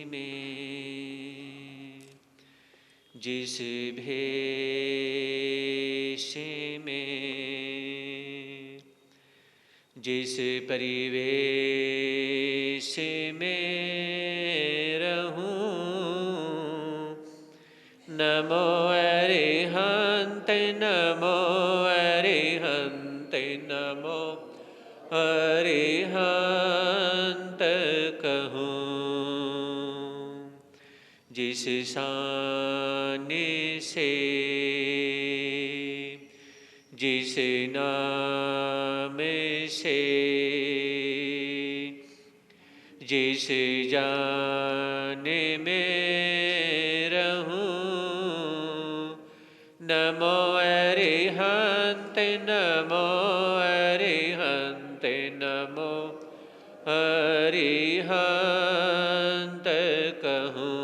में, जिस भेष में, जिस परिवेश में रहूं, नमो अरिहंत, नमो अरिहंत, नमो अरिहंत कहूं। जिस साने से, जिस नाम से, जिस जाने में रहूं, नमो अरिहंत, नमो अरिहंत, नमो अरिहंत कहूं।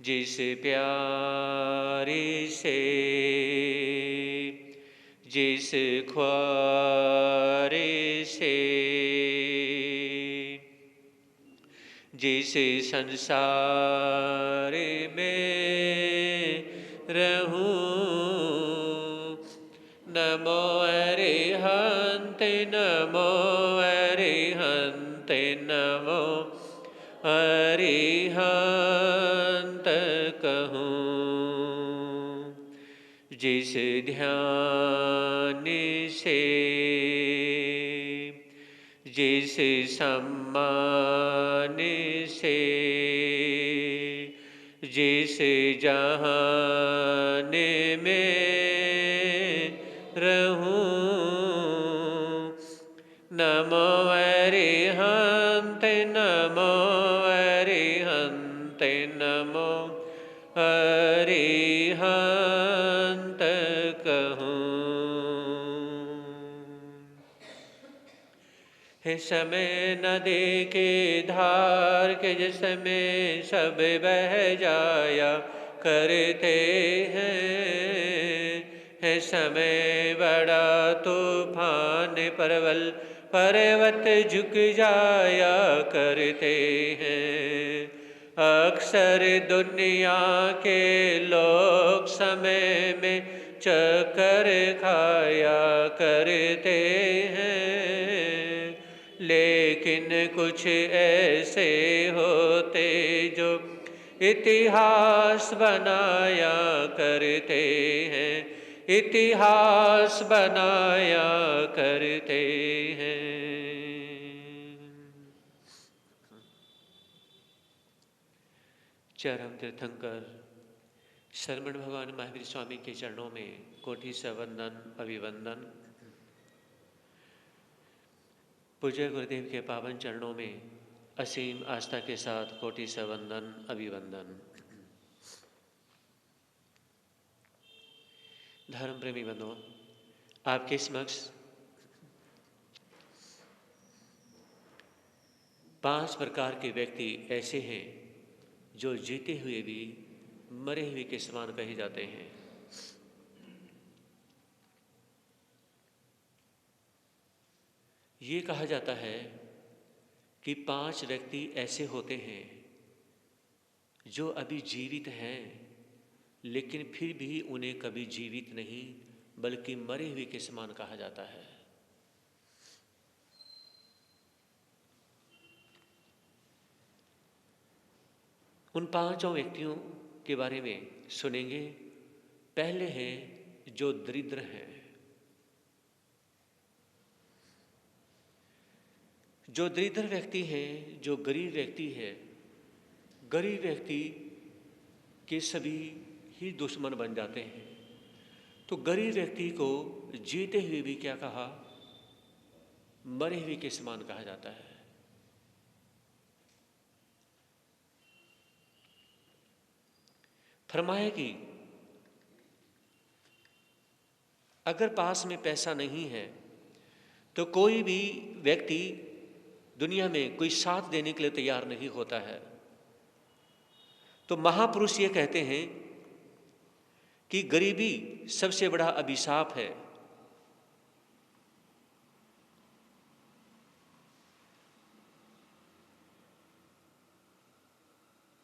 जिस प्यारे से, जिस ख्वारे से, जिस संसार में रहूं, नमो अरिहंत, नमो अरिहंत, नमो अरिहंत कहूं। जिस ध्यान से, जिस सम्मान से, जिस जहान में रहूं, नमो अरिहंत, नमो अरिहंत, नमो अरिहंत कहूं। हे समय नदी के धार के जिसमें सब बह जाया करते हैं, है समय बड़ा तूफान परवल पर्वत झुक जाया करते हैं। अक्सर दुनिया के लोग समय में चक्कर खाया करते हैं, लेकिन कुछ ऐसे होते जो इतिहास बनाया करते हैं, इतिहास बनाया करते हैं। चरम तीर्थंकर शरमण भगवान महावीर स्वामी के चरणों में कोटि से वंदन अभिवंदन। पूज्य गुरुदेव के पावन चरणों में असीम आस्था के साथ कोटि से वंदन अभिवंदन। धर्म प्रेमी बंधुओं, आपके समक्ष 5 प्रकार के व्यक्ति ऐसे हैं जो जीते हुए भी मरे हुए के समान कहे जाते हैं। ये कहा जाता है कि 5 व्यक्ति ऐसे होते हैं जो अभी जीवित हैं, लेकिन फिर भी उन्हें कभी जीवित नहीं बल्कि मरे हुए के समान कहा जाता है। उन 5 व्यक्तियों के बारे में सुनेंगे। पहले हैं जो दरिद्र हैं। जो दरिद्र व्यक्ति हैं, जो गरीब व्यक्ति है, गरीब व्यक्ति के सभी ही दुश्मन बन जाते हैं। तो गरीब व्यक्ति को जीते हुए भी क्या कहा? मरे हुए के समान कहा जाता है। फरमाया कि अगर पास में पैसा नहीं है तो कोई भी व्यक्ति दुनिया में कोई साथ देने के लिए तैयार नहीं होता है। तो महापुरुष ये कहते हैं कि गरीबी सबसे बड़ा अभिशाप है।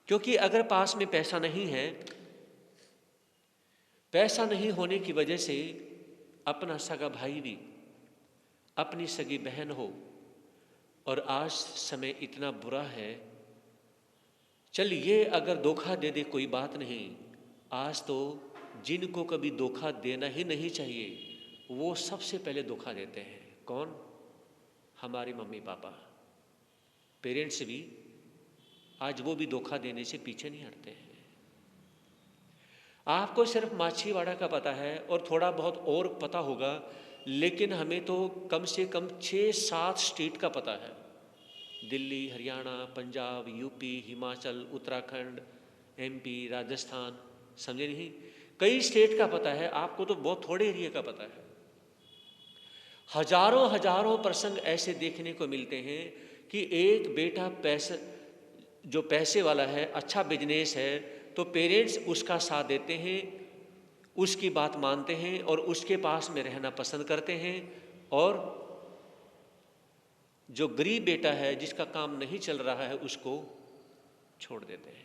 क्योंकि अगर पास में पैसा नहीं है, पैसा नहीं होने की वजह से अपना सगा भाई भी, अपनी सगी बहन हो, और आज समय इतना बुरा है, चल ये अगर धोखा दे दे कोई बात नहीं, आज तो जिनको कभी धोखा देना ही नहीं चाहिए वो सबसे पहले धोखा देते हैं। कौन? हमारे मम्मी पापा, पेरेंट्स भी आज वो भी धोखा देने से पीछे नहीं हटते हैं। आपको सिर्फ माछीवाड़ा का पता है और थोड़ा बहुत और पता होगा, लेकिन हमें तो कम से कम 6-7 स्टेट का पता है। दिल्ली, हरियाणा, पंजाब, यूपी, हिमाचल, उत्तराखंड, एमपी, राजस्थान, समझे नहीं, कई स्टेट का पता है। आपको तो बहुत थोड़े एरिया का पता है। हजारों हजारों प्रसंग ऐसे देखने को मिलते हैं कि एक बेटा पैसे वाला है, अच्छा बिजनेस है, तो पेरेंट्स उसका साथ देते हैं, उसकी बात मानते हैं और उसके पास में रहना पसंद करते हैं। और जो गरीब बेटा है, जिसका काम नहीं चल रहा है, उसको छोड़ देते हैं।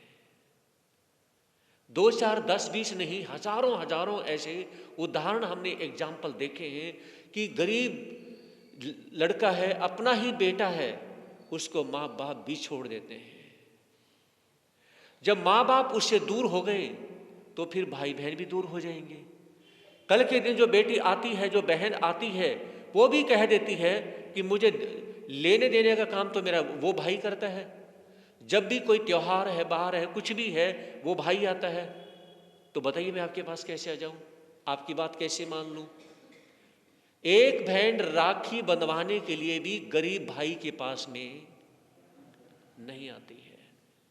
2, 4, 10, 20 नहीं, हजारों हजारों ऐसे उदाहरण हमने एग्जाम्पल देखे हैं कि गरीब लड़का है, अपना ही बेटा है, उसको माँ बाप भी छोड़ देते हैं। जब माँ बाप उससे दूर हो गए तो फिर भाई बहन भी दूर हो जाएंगे। कल के दिन जो बेटी आती है, जो बहन आती है, वो भी कह देती है कि मुझे लेने देने का काम तो मेरा वो भाई करता है। जब भी कोई त्योहार है, बाहर है, कुछ भी है, वो भाई आता है। तो बताइए मैं आपके पास कैसे आ जाऊं, आपकी बात कैसे मान लूं? एक बहन राखी बंधवाने के लिए भी गरीब भाई के पास में नहीं आती है,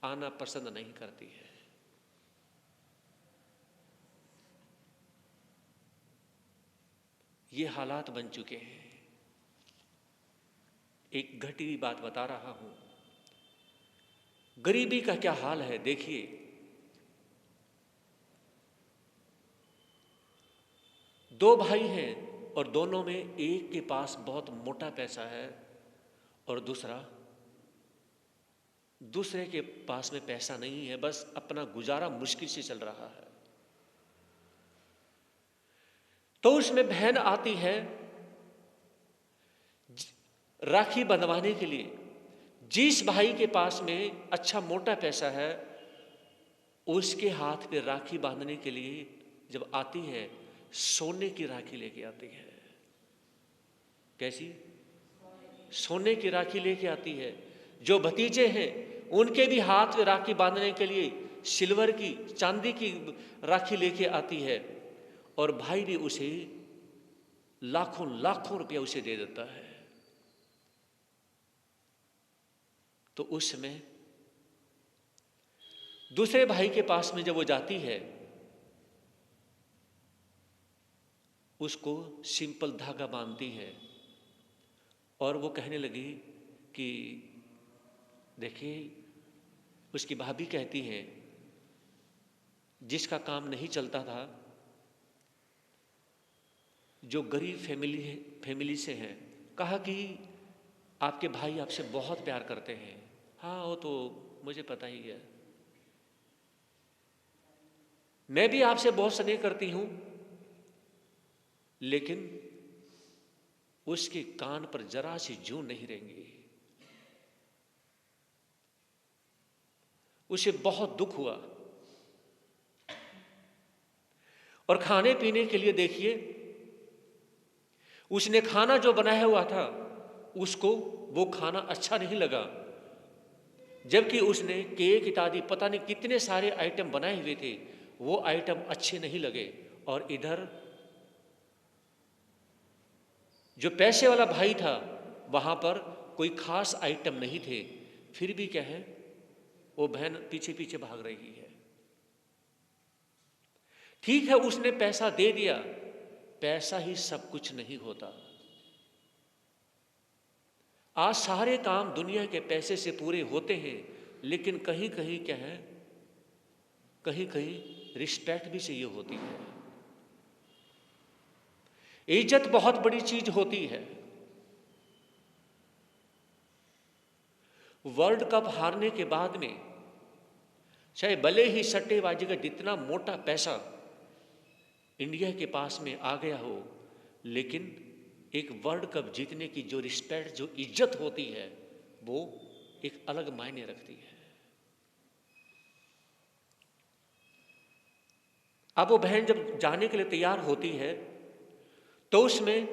आना पसंद नहीं करती है। ये हालात बन चुके हैं। एक घटी हुई बात बता रहा हूं, गरीबी का क्या हाल है। देखिए, दो भाई हैं और दोनों में एक के पास बहुत मोटा पैसा है और दूसरे के पास में पैसा नहीं है, बस अपना गुजारा मुश्किल से चल रहा है। तो उसमें बहन आती है राखी बंधवाने के लिए। जिस भाई के पास में अच्छा मोटा पैसा है, उसके हाथ पे राखी बांधने के लिए जब आती है, सोने की राखी लेके आती है। कैसी? सोने की राखी लेके आती है। जो भतीजे हैं उनके भी हाथ में राखी बांधने के लिए सिल्वर की, चांदी की राखी लेके आती है, और भाई भी उसे लाखों लाखों रुपया उसे दे देता है। तो उस समय दूसरे भाई के पास में जब वो जाती है, उसको सिंपल धागा बांधती है और वो कहने लगी कि देखिए, उसकी भाभी कहती है, जिसका काम नहीं चलता था, जो गरीब फैमिली से है, कहा कि आपके भाई आपसे बहुत प्यार करते हैं। हाँ, वो तो मुझे पता ही है, मैं भी आपसे बहुत स्नेह करती हूं, लेकिन उसके कान पर जरा सी जूं नहीं रहेंगी। उसे बहुत दुख हुआ और खाने पीने के लिए देखिए, उसने खाना जो बनाया हुआ था उसको वो खाना अच्छा नहीं लगा, जबकि उसने केक इत्यादि पता नहीं कितने सारे आइटम बनाए हुए थे, वो आइटम अच्छे नहीं लगे। और इधर जो पैसे वाला भाई था, वहां पर कोई खास आइटम नहीं थे, फिर भी क्या है, वो बहन पीछे पीछे भाग रही है। ठीक है, उसने पैसा दे दिया, पैसा ही सब कुछ नहीं होता। आज सारे काम दुनिया के पैसे से पूरे होते हैं, लेकिन कहीं कहीं क्या है, कहीं कहीं रिस्पेक्ट भी चाहिए होती है। इज्जत बहुत बड़ी चीज होती है। वर्ल्ड कप हारने के बाद में चाहे भले ही सट्टेबाजी का जितना मोटा पैसा इंडिया के पास में आ गया हो, लेकिन एक वर्ल्ड कप जीतने की जो रिस्पेक्ट, जो इज्जत होती है, वो एक अलग मायने रखती है। अब वो बहन जब जाने के लिए तैयार होती है तो उसमें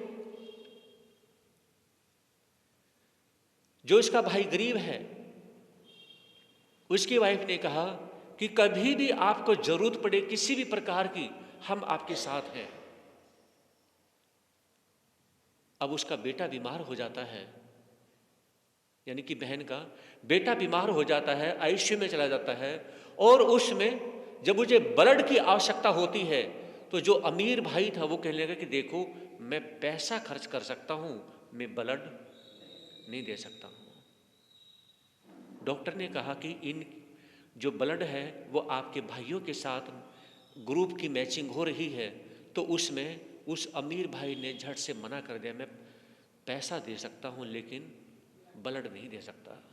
जो इसका भाई गरीब है, उसकी वाइफ ने कहा कि कभी भी आपको जरूरत पड़े किसी भी प्रकार की, हम आपके साथ हैं। अब उसका बेटा बीमार हो जाता है, यानी कि बहन का बेटा बीमार हो जाता है, आईसीयू में चला जाता है, और उसमें जब मुझे ब्लड की आवश्यकता होती है तो जो अमीर भाई था वो कहने लगा कि देखो, मैं पैसा खर्च कर सकता हूं, मैं ब्लड नहीं दे सकता हूं। डॉक्टर ने कहा कि इन जो ब्लड है वो आपके भाइयों के साथ ग्रुप की मैचिंग हो रही है, तो उसमें उस अमीर भाई ने झट से मना कर दिया, मैं पैसा दे सकता हूं लेकिन ब्लड नहीं दे सकता।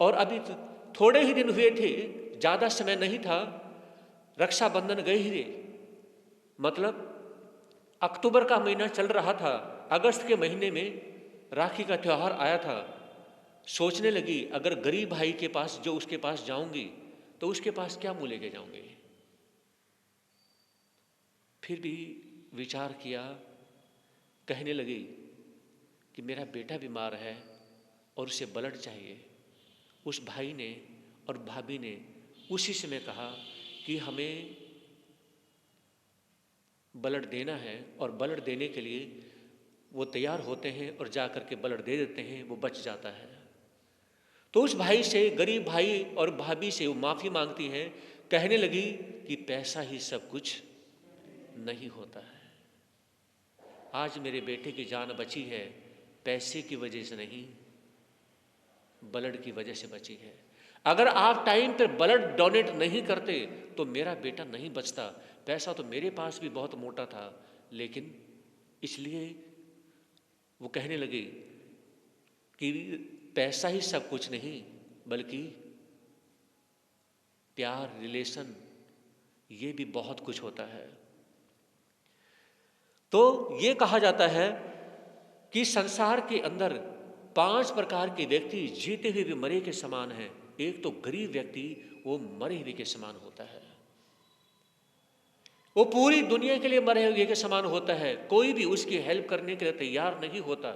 और अभी थोड़े ही दिन हुए थे, ज़्यादा समय नहीं था, रक्षाबंधन गए ही थे, मतलब अक्टूबर का महीना चल रहा था, अगस्त के महीने में राखी का त्यौहार आया था। सोचने लगी अगर गरीब भाई के पास, जो उसके पास जाऊंगी तो उसके पास क्या मुँह लेके जाऊंगी। फिर भी विचार किया, कहने लगी कि मेरा बेटा बीमार है और उसे ब्लड चाहिए। उस भाई ने और भाभी ने उसी समय कहा कि हमें ब्लड देना है, और ब्लड देने के लिए वो तैयार होते हैं और जा कर के ब्लड दे देते हैं, वो बच जाता है। तो उस भाई से, गरीब भाई और भाभी से वो माफ़ी मांगती हैं, कहने लगी कि पैसा ही सब कुछ नहीं होता है। आज मेरे बेटे की जान बची है पैसे की वजह से नहीं, ब्लड की वजह से बची है। अगर आप टाइम पर ब्लड डोनेट नहीं करते तो मेरा बेटा नहीं बचता। पैसा तो मेरे पास भी बहुत मोटा था, लेकिन इसलिए वो कहने लगी कि पैसा ही सब कुछ नहीं, बल्कि प्यार, रिलेशन, ये भी बहुत कुछ होता है। तो ये कहा जाता है कि संसार के अंदर 5 प्रकार के व्यक्ति जीते हुए भी मरे के समान हैं। एक तो गरीब व्यक्ति, वो मरे हुए के समान होता है, वो पूरी दुनिया के लिए मरे हुए के समान होता है, कोई भी उसकी हेल्प करने के लिए तैयार नहीं होता।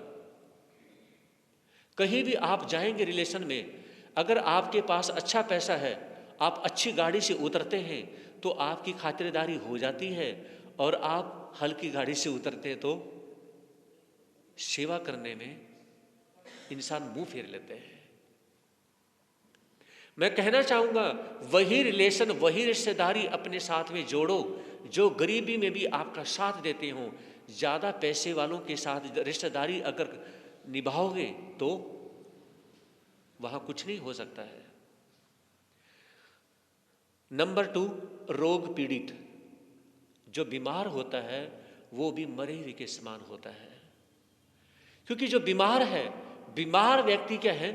कहीं भी आप जाएंगे रिलेशन में, अगर आपके पास अच्छा पैसा है, आप अच्छी गाड़ी से उतरते हैं तो आपकी खातिरदारी हो जाती है, और आप हल्की गाड़ी से उतरते हैं तो सेवा करने में इंसान मुंह फेर लेते हैं। मैं कहना चाहूंगा, वही रिलेशन, वही रिश्तेदारी अपने साथ में जोड़ो जो गरीबी में भी आपका साथ देते हो। ज़्यादा पैसे वालों के साथ रिश्तेदारी अगर निभाओगे तो वहां कुछ नहीं हो सकता है। नंबर 2, रोग पीड़ित, जो बीमार होता है वो भी मरे हुए के समान होता है। क्योंकि जो बीमार है, बीमार व्यक्ति क्या है,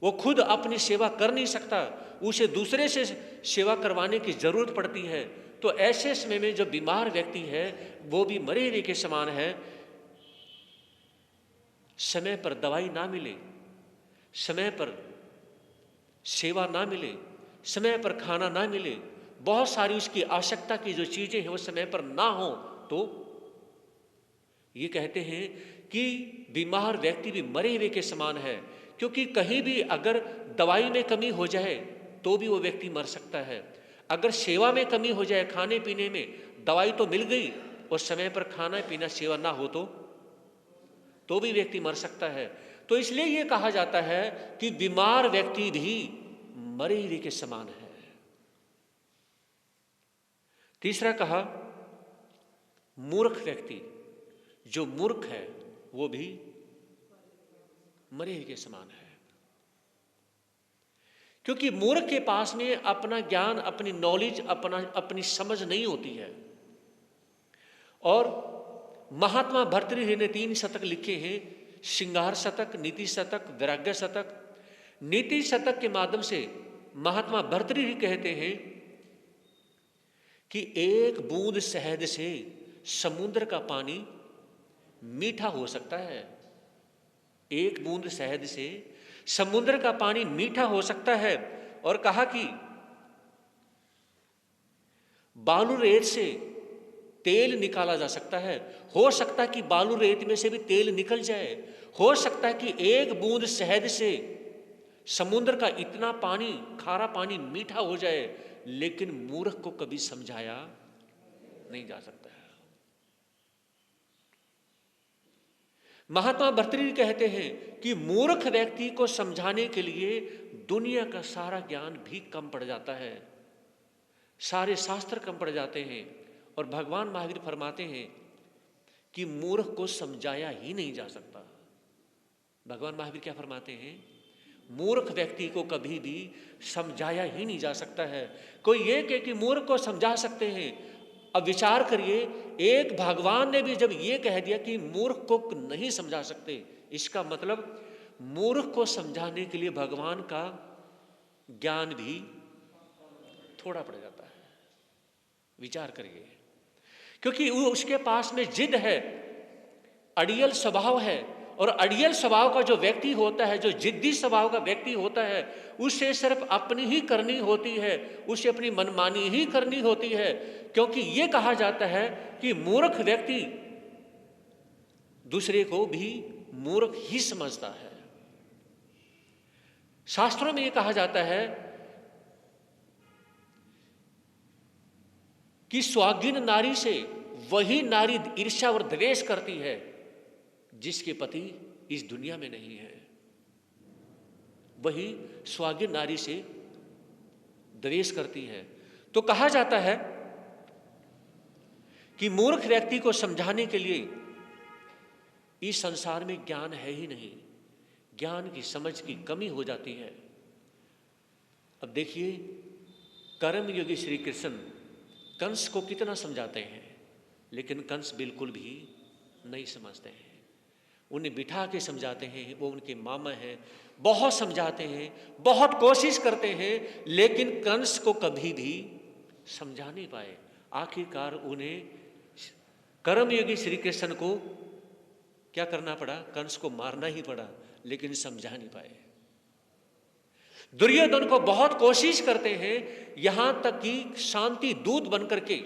वो खुद अपनी सेवा कर नहीं सकता, उसे दूसरे से सेवा करवाने की जरूरत पड़ती है। तो ऐसे समय में जो बीमार व्यक्ति है वो भी मरे हुए के समान है। समय पर दवाई ना मिले, समय पर सेवा ना मिले, समय पर खाना ना मिले, बहुत सारी उसकी आवश्यकता की जो चीजें हैं वो समय पर ना हो, तो ये कहते हैं कि बीमार व्यक्ति भी मरे हुए के समान है। क्योंकि कहीं भी अगर दवाई में कमी हो जाए तो भी वो व्यक्ति मर सकता है। अगर सेवा में कमी हो जाए, खाने पीने में, दवाई तो मिल गई और समय पर खाना पीना सेवा ना हो तो भी व्यक्ति मर सकता है। तो इसलिए ये कहा जाता है कि बीमार व्यक्ति भी मरे हुए के समान है। तीसरा कहा, मूर्ख व्यक्ति, जो मूर्ख है वो भी मरे हुए के समान है। क्योंकि मूर्ख के पास में अपना ज्ञान, अपनी नॉलेज, अपनी समझ नहीं होती है। और महात्मा भर्तृहरि ने 3 शतक लिखे हैं, श्रृंगार शतक, नीति शतक, वैराग्य शतक। नीति शतक के माध्यम से महात्मा भर्तृहरि कहते हैं कि एक बूंद शहद से समुद्र का पानी मीठा हो सकता है। एक बूंद शहद से समुद्र का पानी मीठा हो सकता है। और कहा कि बालू रेत से तेल निकाला जा सकता है। हो सकता है कि बालू रेत में से भी तेल निकल जाए। हो सकता है कि एक बूंद शहद से समुद्र का इतना पानी, खारा पानी मीठा हो जाए, लेकिन मूर्ख को कभी समझाया नहीं जा सकता है। महात्मा भर्तृहरि कहते हैं कि मूर्ख व्यक्ति को समझाने के लिए दुनिया का सारा ज्ञान भी कम पड़ जाता है, सारे शास्त्र कम पड़ जाते हैं। और भगवान महावीर फरमाते हैं कि मूर्ख को समझाया ही नहीं जा सकता। भगवान महावीर क्या फरमाते हैं? मूर्ख व्यक्ति को कभी भी समझाया ही नहीं जा सकता है। कोई ये कहे कि मूर्ख को समझा सकते हैं, अब विचार करिए, एक भगवान ने भी जब ये कह दिया कि मूर्ख को नहीं समझा सकते, इसका मतलब मूर्ख को समझाने के लिए भगवान का ज्ञान भी थोड़ा पड़ जाता है। विचार करिए, क्योंकि उसके पास में जिद है, अड़ियल स्वभाव है। और अड़ियल स्वभाव का जो व्यक्ति होता है, जो जिद्दी स्वभाव का व्यक्ति होता है, उसे सिर्फ अपनी ही करनी होती है, उसे अपनी मनमानी ही करनी होती है। क्योंकि ये कहा जाता है कि मूर्ख व्यक्ति दूसरे को भी मूर्ख ही समझता है। शास्त्रों में ये कहा जाता है कि स्वाधीन नारी से वही नारी ईर्ष्या और द्वेष करती है जिसके पति इस दुनिया में नहीं है। वही स्वाधीन नारी से द्वेष करती है। तो कहा जाता है कि मूर्ख व्यक्ति को समझाने के लिए इस संसार में ज्ञान है ही नहीं, ज्ञान की समझ की कमी हो जाती है। अब देखिए, कर्मयोगी श्री कृष्ण कंस को कितना समझाते हैं, लेकिन कंस बिल्कुल भी नहीं समझते हैं। उन्हें बिठा के समझाते हैं, वो उनके मामा हैं, बहुत समझाते हैं, बहुत कोशिश करते हैं, लेकिन कंस को कभी भी समझा नहीं पाए। आखिरकार उन्हें कर्मयोगी श्री कृष्ण को क्या करना पड़ा? कंस को मारना ही पड़ा, लेकिन समझा नहीं पाए। दुर्योधन को बहुत कोशिश करते हैं, यहां तक कि शांति दूत बनकर के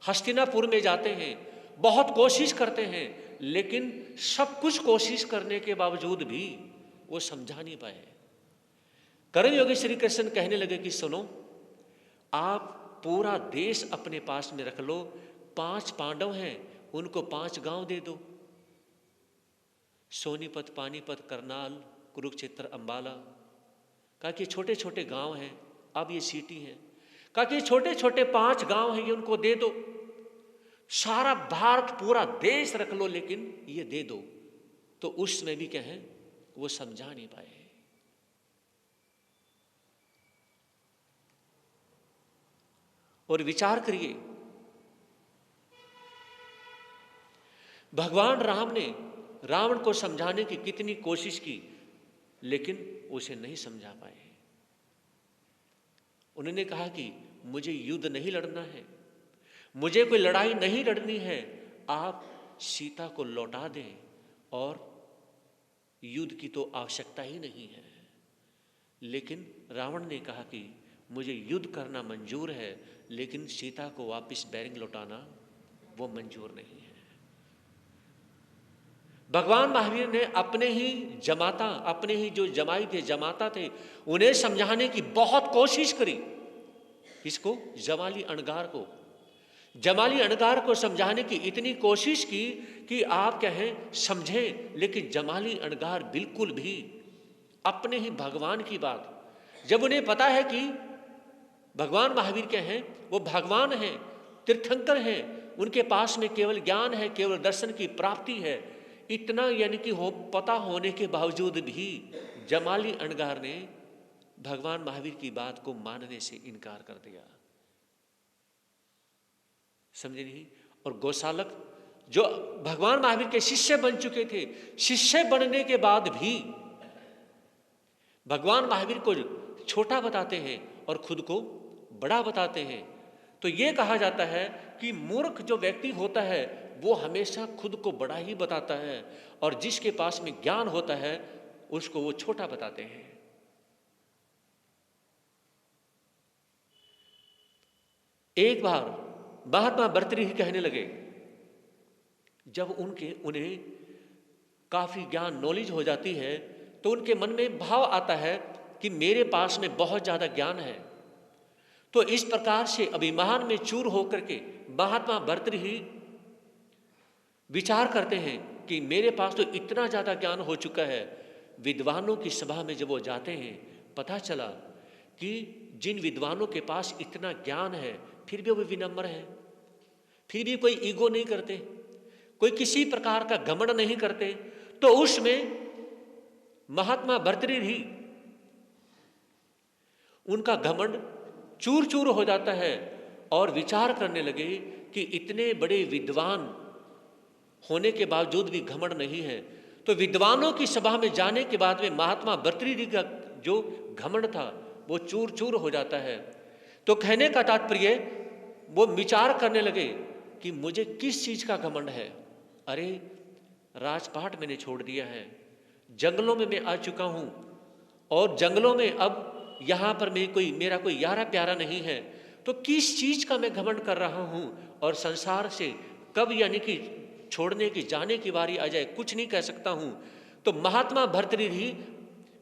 हस्तिनापुर में जाते हैं, बहुत कोशिश करते हैं, लेकिन सब कुछ कोशिश करने के बावजूद भी वो समझा नहीं पाए। कर्मयोगी श्री कृष्ण कहने लगे कि सुनो, आप पूरा देश अपने पास में रख लो, 5 पांडव हैं, उनको 5 गांव दे दो, सोनीपत, पानीपत, करनाल, कुरुक्षेत्र, अंबाला। कहा कि छोटे छोटे गांव हैं, अब ये सिटी हैं। कहा कि छोटे छोटे 5 गांव हैं, ये उनको दे दो। सारा भारत, पूरा देश रख लो, लेकिन ये दे दो। तो उसमें भी क्या है, वो समझा नहीं पाए। और विचार करिए, भगवान राम ने रावण को समझाने की कितनी कोशिश की, लेकिन उसे नहीं समझा पाए। उन्होंने कहा कि मुझे युद्ध नहीं लड़ना है, मुझे कोई लड़ाई नहीं लड़नी है, आप सीता को लौटा दें और युद्ध की तो आवश्यकता ही नहीं है। लेकिन रावण ने कहा कि मुझे युद्ध करना मंजूर है, लेकिन सीता को वापस बैरिंग लौटाना वो मंजूर नहीं है। भगवान महावीर ने अपने ही जमाता, अपने ही जो जमाई थे, जमाता थे, उन्हें समझाने की बहुत कोशिश करी। इसको जमाली अणगार को, जमाली अणगार को समझाने की इतनी कोशिश की कि आप कहें समझें, लेकिन जमाली अणगार बिल्कुल भी अपने ही भगवान की बात, जब उन्हें पता है कि भगवान महावीर क्या हैं, वो भगवान हैं, तीर्थंकर हैं, उनके पास में केवल ज्ञान है, केवल दर्शन की प्राप्ति है, इतना यानी कि पता होने के बावजूद भी जमाली अणगार ने भगवान महावीर की बात को मानने से इनकार कर दिया। समझे नहीं? और गोसालक जो भगवान महावीर के शिष्य बन चुके थे, शिष्य बनने के बाद भी भगवान महावीर को छोटा बताते हैं और खुद को बड़ा बताते हैं। तो ये कहा जाता है कि मूर्ख जो व्यक्ति होता है वो हमेशा खुद को बड़ा ही बताता है, और जिसके पास में ज्ञान होता है उसको वो छोटा बताते हैं। एक बार महात्मा भर्तृहरि कहने लगे, जब उन्हें काफी ज्ञान नॉलेज हो जाती है तो उनके मन में भाव आता है कि मेरे पास में बहुत ज्यादा ज्ञान है। तो इस प्रकार से अभिमान में चूर होकर के महात्मा भर्तृहरि विचार करते हैं कि मेरे पास तो इतना ज्यादा ज्ञान हो चुका है। विद्वानों की सभा में जब वो जाते हैं, पता चला कि जिन विद्वानों के पास इतना ज्ञान है फिर भी वो विनम्र है, फिर भी कोई ईगो नहीं करते, कोई किसी प्रकार का घमंड नहीं करते, तो उसमें महात्मा भर्तृहरि उनका घमंड चूर चूर हो जाता है और विचार करने लगे कि इतने बड़े विद्वान होने के बावजूद भी घमंड नहीं है। तो विद्वानों की सभा में जाने के बाद में महात्मा भर्तृहरि का जो घमंड था वो चूर चूर हो जाता है। तो कहने का तात्पर्य, वो विचार करने लगे कि मुझे किस चीज का घमंड है। अरे राजपाट मैंने छोड़ दिया है, जंगलों में मैं आ चुका हूं, और जंगलों में अब यहां पर मेरा कोई यारा प्यारा नहीं है, तो किस चीज का मैं घमंड कर रहा हूं, और संसार से कब यानी कि छोड़ने की जाने की बारी आ जाए कुछ नहीं कह सकता हूं। तो महात्मा भर्तृहरि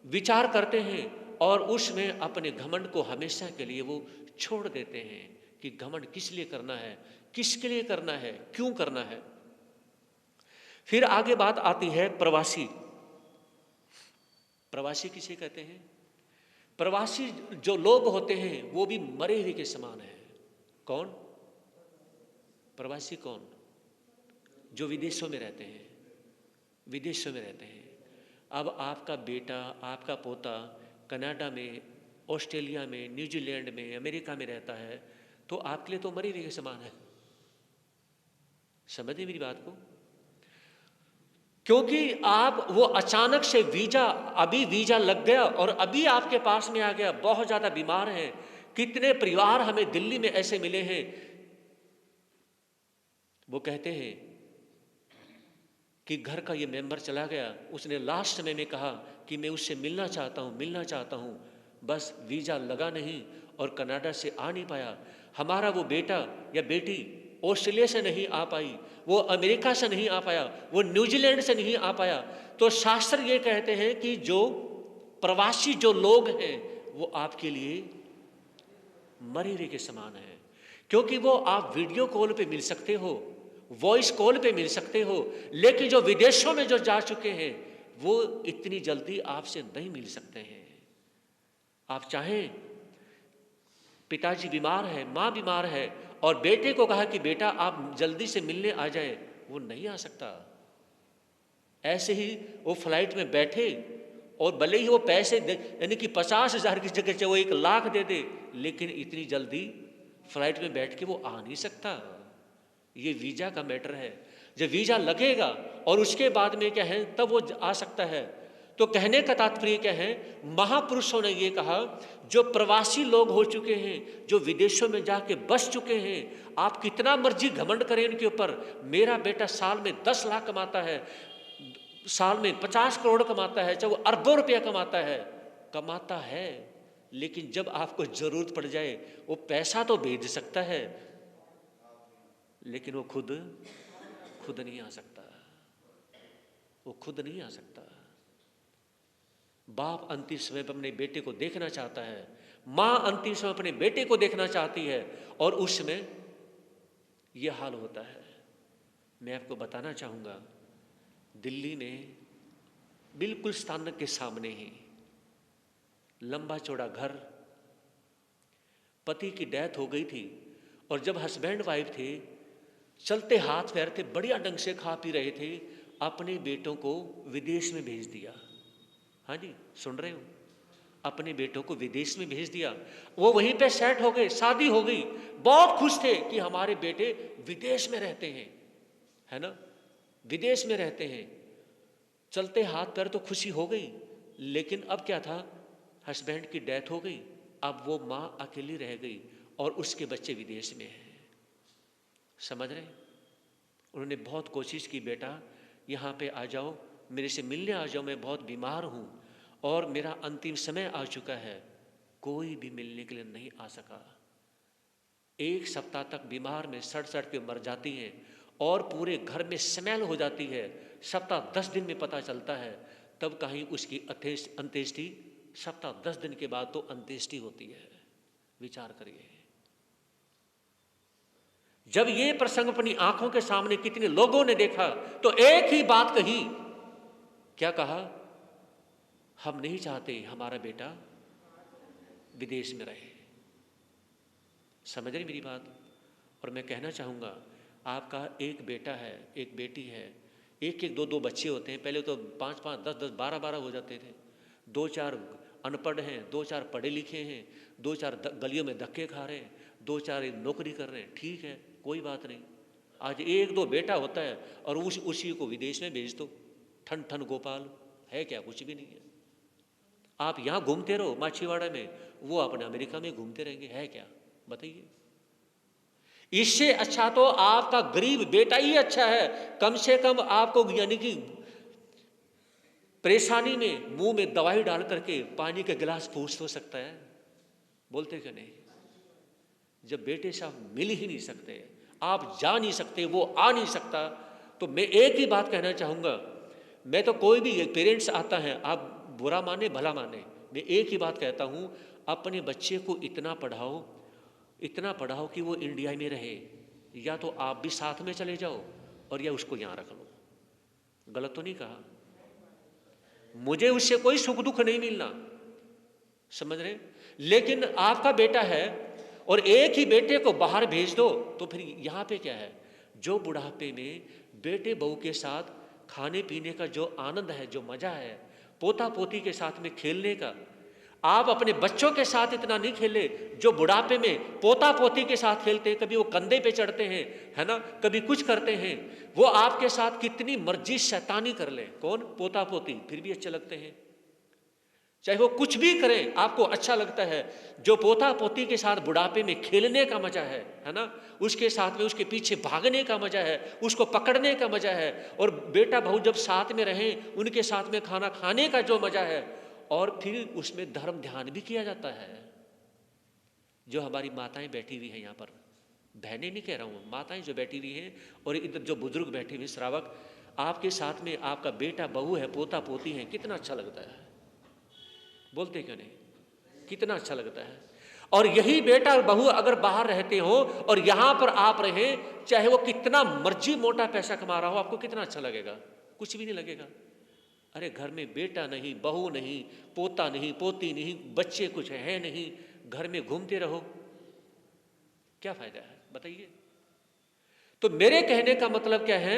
विचार करते हैं और उसमें अपने घमंड को हमेशा के लिए वो छोड़ देते हैं कि घमंड किस लिए करना है, किसके लिए करना है, क्यों करना है। फिर आगे बात आती है प्रवासी। प्रवासी किसे कहते हैं? प्रवासी जो लोग होते हैं वो भी मरे हुए के समान है। कौन? प्रवासी कौन? जो विदेशों में रहते हैं, विदेशों में रहते हैं। अब आपका बेटा, आपका पोता कनाडा में, ऑस्ट्रेलिया में, न्यूजीलैंड में, अमेरिका में रहता है, तो आपके लिए तो मरे हुए के समान है। समझिए मेरी बात को, क्योंकि आप वो अचानक से अभी वीजा लग गया और अभी आपके पास में आ गया, बहुत ज्यादा बीमार है। कितने परिवार हमें दिल्ली में ऐसे मिले हैं, वो कहते हैं कि घर का ये मेंबर चला गया, उसने लास्ट समय में कहा कि मैं उससे मिलना चाहता हूं, बस वीजा लगा नहीं और कनाडा से आ नहीं पाया। हमारा वो बेटा या बेटी ऑस्ट्रेलिया से नहीं आ पाई, वो अमेरिका से नहीं आ पाया, वो न्यूजीलैंड से नहीं आ पाया। तो शास्त्र ये कहते हैं कि जो प्रवासी जो लोग हैं वो आपके लिए मरे हुए के समान है, क्योंकि वो आप वीडियो कॉल पे मिल सकते हो, वॉइस कॉल पे मिल सकते हो, लेकिन जो विदेशों में जो जा चुके हैं वो इतनी जल्दी आपसे नहीं मिल सकते हैं। आप चाहें, पिताजी बीमार है, माँ बीमार है, और बेटे को कहा कि बेटा आप जल्दी से मिलने आ जाए, वो नहीं आ सकता। ऐसे ही वो फ्लाइट में बैठे और भले ही वो पैसे यानी कि 50,000 की जगह चाहे वो 1 लाख दे दे, लेकिन इतनी जल्दी फ्लाइट में बैठ के वो आ नहीं सकता। ये वीजा का मैटर है। जब वीजा लगेगा और उसके बाद में क्या है, तब वो आ सकता है। तो कहने का तात्पर्य क्या है, महापुरुषों ने ये कहा, जो प्रवासी लोग हो चुके हैं, जो विदेशों में जाके बस चुके हैं, आप कितना मर्जी घमंड करें इनके ऊपर, मेरा बेटा साल में 10 लाख कमाता है, साल में 50 करोड़ कमाता है, चाहे वो अरबों रुपया कमाता है, लेकिन जब आपको जरूरत पड़ जाए वो पैसा तो भेज सकता है, लेकिन वो खुद नहीं आ सकता, वो खुद नहीं आ सकता। बाप अंतिम समय पर अपने बेटे को देखना चाहता है, मां अंतिम समय अपने बेटे को देखना चाहती है, और उस समय यह हाल होता है। मैं आपको बताना चाहूंगा, दिल्ली में बिल्कुल स्थानक के सामने ही लंबा चौड़ा घर, पति की डेथ हो गई थी, और जब हस्बैंड वाइफ थे, चलते हाथ पैर थे, बढ़िया ढंग से खा पी रहे थे, अपने बेटों को विदेश में भेज दिया। हाँ जी, सुन रहे हो, अपने बेटों को विदेश में भेज दिया। वो वहीं पे सेट हो गए, शादी हो गई, बहुत खुश थे कि हमारे बेटे विदेश में रहते हैं, है ना, विदेश में रहते हैं। चलते हाथ पैर तो खुशी हो गई, लेकिन अब क्या था, हस्बैंड की डेथ हो गई, अब वो माँ अकेली रह गई और उसके बच्चे विदेश में हैं। समझ रहे? उन्होंने बहुत कोशिश की, बेटा यहाँ पे आ जाओ, मेरे से मिलने आ जाओ, मैं बहुत बीमार हूँ और मेरा अंतिम समय आ चुका है। कोई भी मिलने के लिए नहीं आ सका। 1 सप्ताह तक बीमार में सड़ सड़ के मर जाती हैं और पूरे घर में स्मेल हो जाती है। सप्ताह 10 दिन में पता चलता है, तब कहीं उसकी अंत्येष्टि, सप्ताह 10 दिन के बाद तो अंत्येष्टि होती है। विचार करिए, जब ये प्रसंग अपनी आंखों के सामने कितने लोगों ने देखा तो एक ही बात कही। क्या कहा? हम नहीं चाहते हमारा बेटा विदेश में रहे। समझ रही मेरी बात? और मैं कहना चाहूँगा, आपका एक बेटा है, एक बेटी है, एक एक दो दो बच्चे होते हैं। पहले तो 5-5, 10-10, 12-12 हो जाते थे। 2-4 अनपढ़ हैं, 2-4 पढ़े लिखे हैं, 2-4 गलियों में धक्के खा रहे हैं, 2-4 नौकरी कर रहे हैं। ठीक है, कोई बात नहीं। आज 1-2 बेटा होता है और उसी को विदेश में भेज दो। ठन ठन गोपाल है क्या? कुछ भी नहीं है। आप यहाँ घूमते रहो माछीवाड़ा में, वो अपने अमेरिका में घूमते रहेंगे। है क्या? बताइए। इससे अच्छा तो आपका गरीब बेटा ही अच्छा है। कम से कम आपको यानी कि परेशानी में मुंह में दवाई डाल करके पानी का गिलास पूछ तो सकता है। बोलते क्यों नहीं? जब बेटे साहब मिल ही नहीं सकते, आप जा नहीं सकते, वो आ नहीं सकता, तो मैं एक ही बात कहना चाहूँगा। मैं तो कोई भी पेरेंट्स आता है, आप बुरा माने भला माने, मैं एक ही बात कहता हूँ, अपने बच्चे को इतना पढ़ाओ कि वो इंडिया में रहे। या तो आप भी साथ में चले जाओ और या उसको यहाँ रख लो। गलत तो नहीं कहा? मुझे उससे कोई सुख दुख नहीं मिलना, समझ रहे? लेकिन आपका बेटा है और एक ही बेटे को बाहर भेज दो, तो फिर यहाँ पे क्या है? जो बुढ़ापे में बेटे बहू के साथ खाने पीने का जो आनंद है, जो मजा है, पोता पोती के साथ में खेलने का, आप अपने बच्चों के साथ इतना नहीं खेले जो बुढ़ापे में पोता पोती के साथ खेलते हैं। कभी वो कंधे पे चढ़ते हैं, है ना, कभी कुछ करते हैं। वो आपके साथ कितनी मर्जी शैतानी कर ले, कौन? पोता पोती, फिर भी अच्छे लगते हैं। चाहे वो कुछ भी करें, आपको अच्छा लगता है। जो पोता पोती के साथ बुढ़ापे में खेलने का मजा है ना, उसके साथ में उसके पीछे भागने का मजा है, उसको पकड़ने का मजा है। और बेटा बहू जब साथ में रहें, उनके साथ में खाना खाने का जो मजा है, और फिर उसमें धर्म ध्यान भी किया जाता है। जो हमारी माताएं बैठी हुई हैं यहाँ पर, बहनें नहीं कह रहा हूँ, माताएं जो बैठी हुई हैं और इधर जो बुजुर्ग बैठे हुए श्रावक, आपके साथ में आपका बेटा बहू है, पोता पोती है, कितना अच्छा लगता है। बोलते क्यों नहीं? कितना अच्छा लगता है। और यही बेटा और बहू अगर बाहर रहते हो और यहाँ पर आप रहे, चाहे वो कितना मर्जी मोटा पैसा कमा रहा हो, आपको कितना अच्छा लगेगा? कुछ भी नहीं लगेगा। अरे घर में बेटा नहीं, बहू नहीं, पोता नहीं, पोती नहीं, बच्चे कुछ है नहीं, घर में घूमते रहो, क्या फायदा है? बताइए। तो मेरे कहने का मतलब क्या है?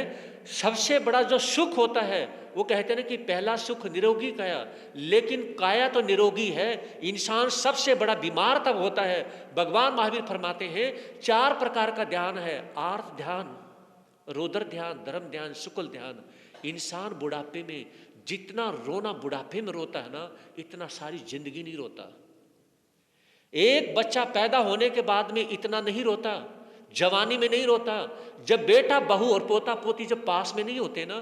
सबसे बड़ा जो सुख होता है, वो कहते हैं ना कि पहला सुख निरोगी काया, लेकिन काया तो निरोगी है, इंसान सबसे बड़ा बीमार तब होता है। भगवान महावीर फरमाते हैं 4 प्रकार का ध्यान है, आर्त ध्यान, रुद्र ध्यान, धर्म ध्यान, शुक्ल ध्यान। इंसान बुढ़ापे में जितना रोना बुढ़ापे में रोता है ना, इतना सारी जिंदगी नहीं रोता। एक बच्चा पैदा होने के बाद में इतना नहीं रोता, जवानी में नहीं रोता। जब बेटा बहू और पोता पोती जब पास में नहीं होते ना,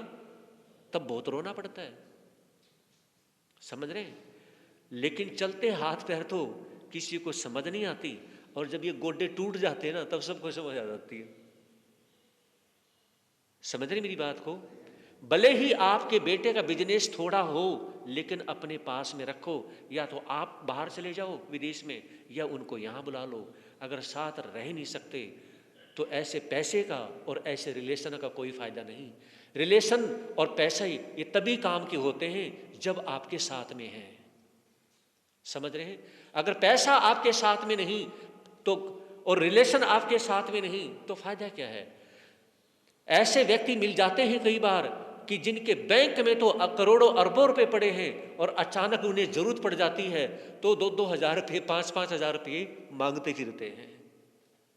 तब बहुत रोना पड़ता है। समझ रहे? लेकिन चलते हाथ पैर तो किसी को समझ नहीं आती, और जब ये गोडे टूट जाते हैं ना, तब सबको समझ आ जाती है। समझ रहे मेरी बात को? भले ही आपके बेटे का बिजनेस थोड़ा हो, लेकिन अपने पास में रखो। या तो आप बाहर चले जाओ विदेश में, या उनको यहाँ बुला लो। अगर साथ रह नहीं सकते तो ऐसे पैसे का और ऐसे रिलेशन का कोई फायदा नहीं। रिलेशन और पैसा ही ये तभी काम के होते हैं जब आपके साथ में हैं। समझ रहे हैं? अगर पैसा आपके साथ में नहीं तो, और रिलेशन आपके साथ में नहीं, तो फायदा क्या है? ऐसे व्यक्ति मिल जाते हैं कई बार कि जिनके बैंक में तो करोड़ों अरबों रुपए पड़े हैं, और अचानक उन्हें जरूरत पड़ जाती है तो 2-2 हजार रुपये, 5-5 हजार रुपये मांगते फिरते हैं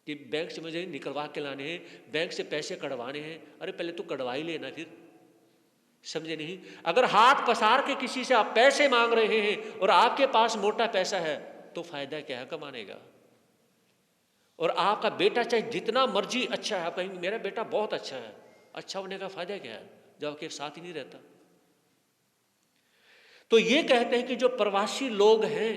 कि बैंक से मुझे निकलवा के लाने हैं, बैंक से पैसे कढ़वाने हैं। अरे पहले तो कढ़वा ही लेना फिर। समझे नहीं? अगर हाथ पसार के किसी से आप पैसे मांग रहे हैं और आपके पास मोटा पैसा है तो फायदा क्या है कमाने का? और आपका बेटा चाहे जितना मर्जी अच्छा है, आप कहेंगे मेरा बेटा बहुत अच्छा है, अच्छा होने का फायदा क्या है जब आपके साथ ही नहीं रहता? तो ये कहते हैं कि जो प्रवासी लोग हैं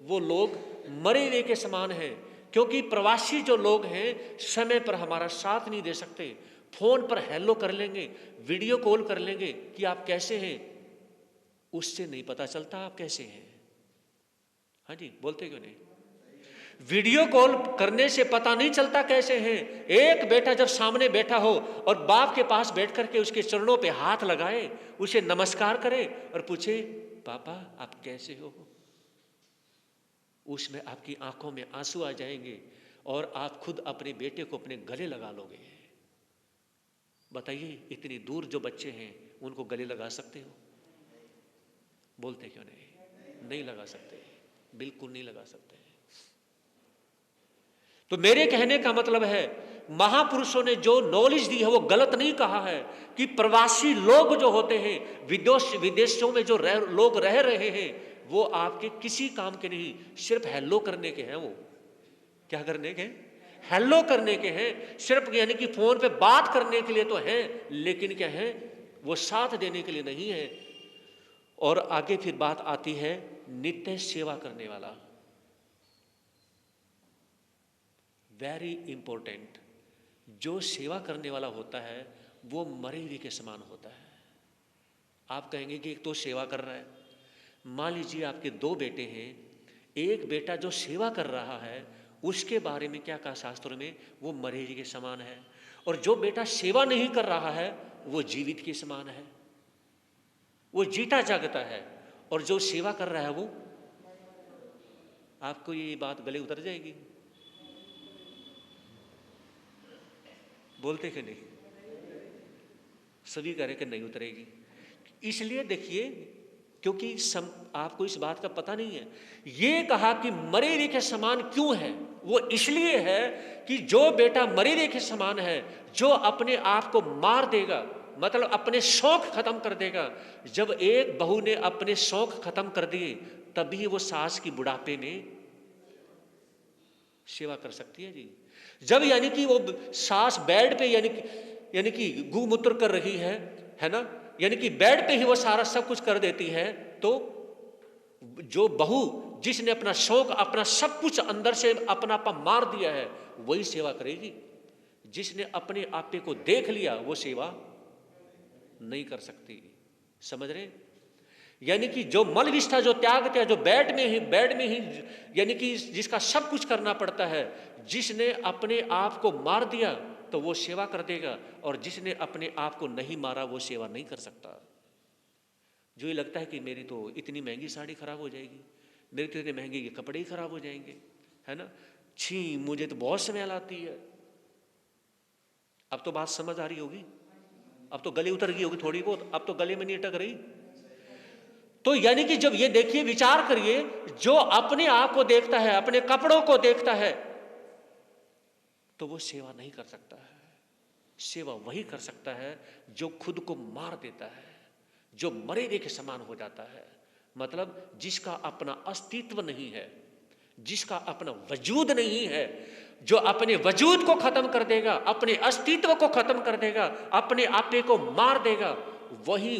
वो लोग मरे हुए के समान हैं, क्योंकि प्रवासी जो लोग हैं समय पर हमारा साथ नहीं दे सकते। फोन पर हेलो कर लेंगे, वीडियो कॉल कर लेंगे कि आप कैसे हैं, उससे नहीं पता चलता आप कैसे हैं। हाँ जी, बोलते क्यों नहीं? वीडियो कॉल करने से पता नहीं चलता कैसे हैं। एक बेटा जब सामने बैठा हो और बाप के पास बैठ करके उसके चरणों पे हाथ लगाए, उसे नमस्कार करे और पूछे पापा आप कैसे हो, उसमें आपकी आंखों में आंसू आ जाएंगे और आप खुद अपने बेटे को अपने गले लगा लोगे। बताइए, इतनी दूर जो बच्चे हैं उनको गले लगा सकते हो? बोलते क्यों नहीं? नहीं लगा सकते, बिल्कुल नहीं लगा सकते। तो मेरे कहने का मतलब है, महापुरुषों ने जो नॉलेज दी है वो गलत नहीं कहा है कि प्रवासी लोग जो होते हैं, विदेशों में जो लोग रह रहे हैं, वो आपके किसी काम के नहीं, सिर्फ हेलो करने के हैं। वो क्या करने के? हेलो करने के हैं, सिर्फ यानी कि फोन पे बात करने के लिए तो हैं, लेकिन क्या है, वो साथ देने के लिए नहीं है। और आगे फिर बात आती है नित्य सेवा करने वाला। वेरी इंपॉर्टेंट, जो सेवा करने वाला होता है वो मरे हुए के समान होता है। आप कहेंगे कि एक तो सेवा कर रहा है, मान लीजिए आपके दो बेटे हैं, एक बेटा जो सेवा कर रहा है उसके बारे में क्या कहा शास्त्रों में, वो मरे हुए के समान है, और जो बेटा सेवा नहीं कर रहा है वो जीवित के समान है, वो जीता जागता है, और जो सेवा कर रहा है वो। आपको ये बात गले उतर जाएगी? बोलते कि नहीं? सभी कह रहे कि नहीं उतरेगी। इसलिए देखिए, क्योंकि आपको इस बात का पता नहीं है। ये कहा कि मरे हुए के समान क्यों है, वो इसलिए है कि जो बेटा मरे हुए के समान है, जो अपने आप को मार देगा, मतलब अपने शौक खत्म कर देगा। जब एक बहू ने अपने शौक खत्म कर दिए, तभी वो सास की बुढ़ापे में सेवा कर सकती है जी। जब यानी कि वो सास बेड पे यानी कि गूमूत्र कर रही है ना, यानी कि बेड पे ही वो सारा सब कुछ कर देती है, तो जो बहू जिसने अपना शौक, अपना सब कुछ अंदर से अपनापन मार दिया है, वही सेवा करेगी। जिसने अपने आपे को देख लिया वो सेवा नहीं कर सकती। समझ रहे? यानी कि जो मल विष्ठा जो त्याग किया, जो बेड में ही यानी कि जिसका सब कुछ करना पड़ता है, जिसने अपने आप को मार दिया तो वो सेवा कर देगा, और जिसने अपने आप को नहीं मारा वो सेवा नहीं कर सकता। जो ये लगता है कि मेरी तो इतनी महंगी साड़ी खराब हो जाएगी, मेरे तो इतने महंगे ये कपड़े ही खराब हो जाएंगे, है ना, छी मुझे तो बहुत स्मेल आती है। अब तो बात समझ आ रही होगी, अब तो गले उतर गई होगी थोड़ी बहुत, अब तो गले में नहीं अटक रही। तो यानी कि जब ये देखिए, विचार करिए, जो अपने आप को देखता है, अपने कपड़ों को देखता है, तो वो सेवा नहीं कर सकता है। सेवा वही कर सकता है जो खुद को मार देता है, जो मरे हुए के समान हो जाता है, मतलब जिसका अपना अस्तित्व नहीं है, जिसका अपना वजूद नहीं है, जो अपने वजूद को खत्म कर देगा, अपने अस्तित्व को खत्म कर देगा, अपने आपे को मार देगा, वही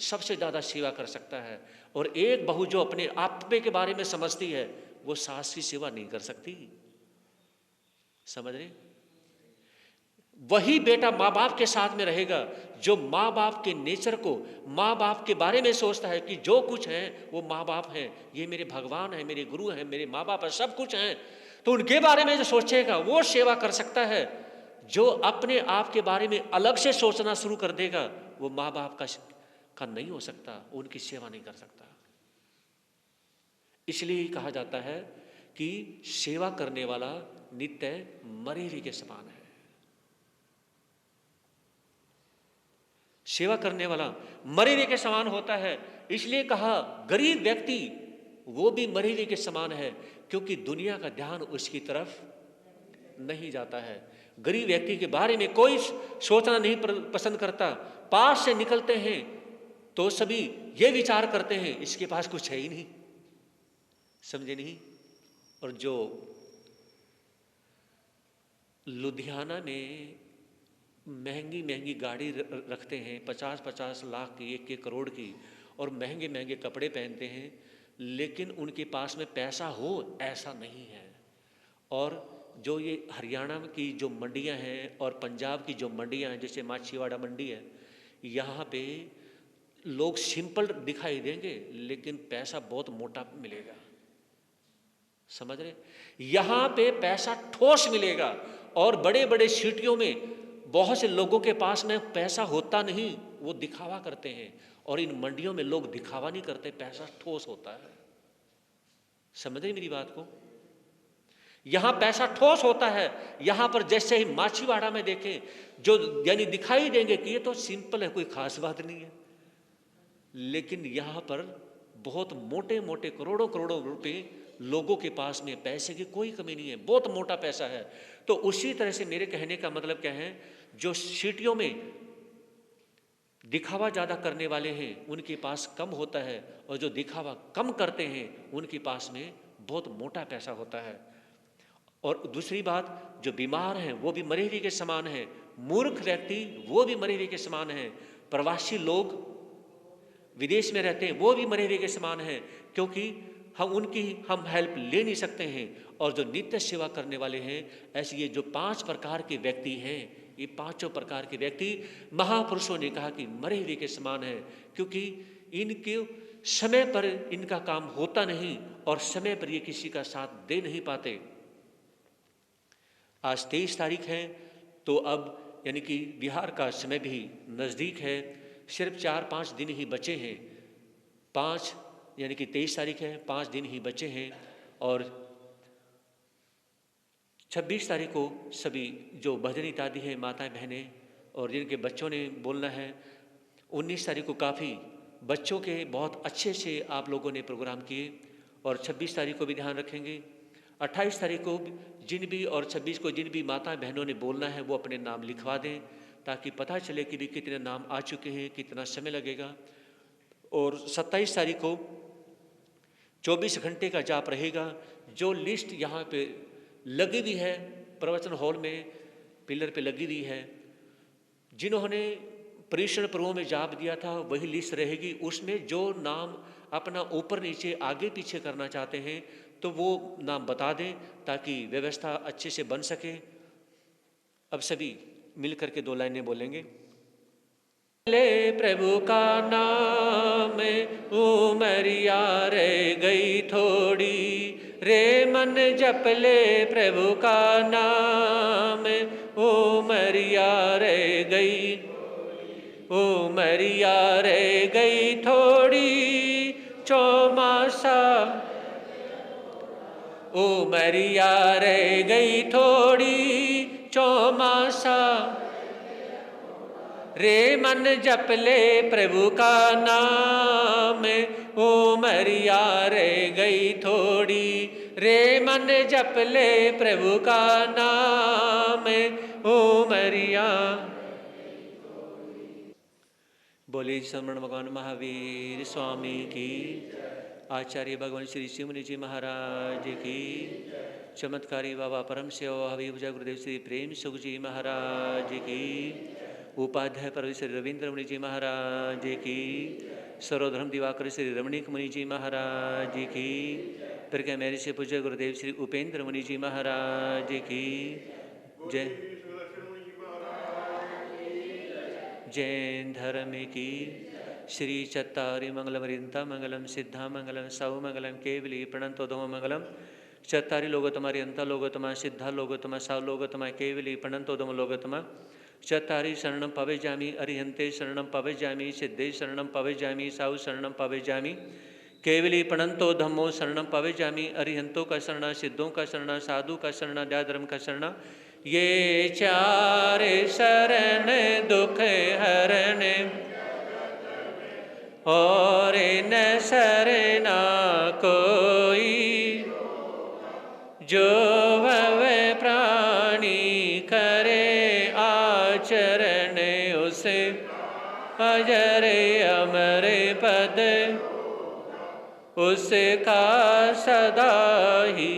सबसे ज्यादा सेवा कर सकता है। और एक बहू जो अपने आपे के बारे में समझती है, वो सास की सेवा नहीं कर सकती। समझ रहे? वही बेटा माँ बाप के साथ में रहेगा जो माँ बाप के नेचर को, माँ बाप के बारे में सोचता है कि जो कुछ है वो माँ बाप हैं, ये मेरे भगवान हैं, मेरे गुरु हैं, मेरे माँ बाप हैं, सब कुछ हैं, तो उनके बारे में जो सोचेगा वो सेवा कर सकता है। जो अपने आप के बारे में अलग से सोचना शुरू कर देगा, वो माँ बाप का नहीं हो सकता, उनकी सेवा नहीं कर सकता। इसलिए कहा जाता है कि सेवा करने वाला नित्य मरे हुए के समान है। सेवा करने वाला मरे हुए के समान होता है। इसलिए कहा गरीब व्यक्ति वो भी मरे हुए के समान है, क्योंकि दुनिया का ध्यान उसकी तरफ नहीं जाता है। गरीब व्यक्ति के बारे में कोई सोचना नहीं पसंद करता। पास से निकलते हैं तो सभी ये विचार करते हैं इसके पास कुछ है ही नहीं, समझे नहीं। और जो लुधियाना में महंगी महंगी गाड़ी रखते हैं, 50-50 लाख की, 1-1 करोड़ की, और महंगे महंगे कपड़े पहनते हैं, लेकिन उनके पास में पैसा हो ऐसा नहीं है। और जो ये हरियाणा की जो मंडियां हैं और पंजाब की जो मंडियां हैं, जैसे माछीवाड़ा मंडी है, यहाँ पे लोग सिंपल दिखाई देंगे लेकिन पैसा बहुत मोटा मिलेगा, समझ रहे। यहाँ पे पैसा ठोस मिलेगा। और बड़े बड़े सिटियों में बहुत से लोगों के पास में पैसा होता नहीं, वो दिखावा करते हैं। और इन मंडियों में लोग दिखावा नहीं करते, पैसा ठोस होता है, समझ रहे मेरी बात को। यहां पैसा ठोस होता है। यहां पर जैसे ही माछीवाड़ा में देखें, जो यानी दिखाई देंगे कि ये तो सिंपल है, कोई खास बात नहीं है, लेकिन यहां पर बहुत मोटे मोटे करोड़ों करोड़ों रुपए लोगों के पास में, पैसे की कोई कमी नहीं है, बहुत मोटा पैसा है। तो उसी तरह से मेरे कहने का मतलब क्या है, जो सिटियों में दिखावा ज़्यादा करने वाले हैं उनके पास कम होता है, और जो दिखावा कम करते हैं उनके पास में बहुत मोटा पैसा होता है। और दूसरी बात, जो बीमार हैं वो भी मरे हुए के समान हैं, मूर्ख व्यक्ति वो भी मरे हुए के समान हैं, प्रवासी लोग विदेश में रहते हैं वो भी मरे हुए के समान हैं, क्योंकि हम हेल्प ले नहीं सकते हैं। और जो नित्य सेवा करने वाले हैं, ऐसे ये जो 5 प्रकार के व्यक्ति हैं, ये 5 प्रकार के व्यक्ति महापुरुषों ने कहा कि मरे हुए के समान है, क्योंकि इनके समय पर इनका काम होता नहीं और समय पर ये किसी का साथ दे नहीं पाते। आज 23 तारीख है, तो अब यानी कि बिहार का समय भी नज़दीक है, सिर्फ 4-5 दिन ही बचे हैं। 5 यानी कि 23 तारीख है, 5 दिन ही बचे हैं। और 26 तारीख को सभी जो भजनी दादी हैं, माताएं बहनें और जिनके बच्चों ने बोलना है, 19 तारीख को काफ़ी बच्चों के बहुत अच्छे से आप लोगों ने प्रोग्राम किए, और 26 तारीख को भी ध्यान रखेंगे। 28 तारीख को जिन भी और 26 को जिन भी माताएं बहनों ने बोलना है वो अपने नाम लिखवा दें, ताकि पता चले कि भी कितने नाम आ चुके हैं, कितना समय लगेगा। और 27 तारीख को 24 घंटे का जाप रहेगा। जो लिस्ट यहाँ पे लगी हुई है प्रवचन हॉल में, पिलर पे लगी हुई है, जिन्होंने परीक्षण पर्वों में जाप दिया था वही लिस्ट रहेगी। उसमें जो नाम अपना ऊपर नीचे आगे पीछे करना चाहते हैं तो वो नाम बता दें, ताकि व्यवस्था अच्छे से बन सके। अब सभी मिल करके 2 लाइनें बोलेंगे। ले प्रभु का नाम उमरिया रह गई थोड़ी, रे मन जप ले प्रभु का नाम उमरिया रह गई, उमरिया रह गई थोड़ी, चौमासा उमरिया रह गई थोड़ी, चौमासा रे मन जप ले प्रभु का नाम उमरिया रह गई थोड़ी, रे मन जप ले प्रभु का नाम उमरिया। बोले श्रवण भगवान महावीर स्वामी की, आचार्य भगवान श्री शिवमुनि जी महाराज की, चमत्कारी बाबा परम सेवा हबीब गुरुदेव श्री प्रेम सुख जी महाराज की, उपाध्याय पर श्री रविंद्र मुनि जी महाराज की, सर्वधर्म दिवाकर श्री रमणीक मुनि जी महाराज की, प्रज्ञा मेरी से पूज्य गुरुदेव श्री उपेंद्र मुनि जी महाराज की जय। जैन धर्म की। श्री चत्तारि मंगलम रिंता मंगलम सिद्धा मंगलम सौ मंगलम केवली प्रणंतोधम मंगलम, चत्तारि लोगोत्तमा रियंता लोगोत्तमा सिद्धा लोगोत्तमा सौ लोगोत्तमा केवली प्रणंतोधम लोगोत्तमा, चत्तारि शरणं पवेजामि अरिहंते शरणं पवेजामि सिद्धे शरणं पवेजामि साहु शरणं पवेजामि, केवली प्रणंतो धम्मो शरणं पवेजामि, अरिहंतों का शरणा सिद्धों का शरणा साधु का शरणा दयाधर्म का शरणा, ये 4 शरण दुख हरण, और न शरणा कोई, जो भव प्राणी करे आचरण उसे अज जरे अमरे पद उसका सदा ही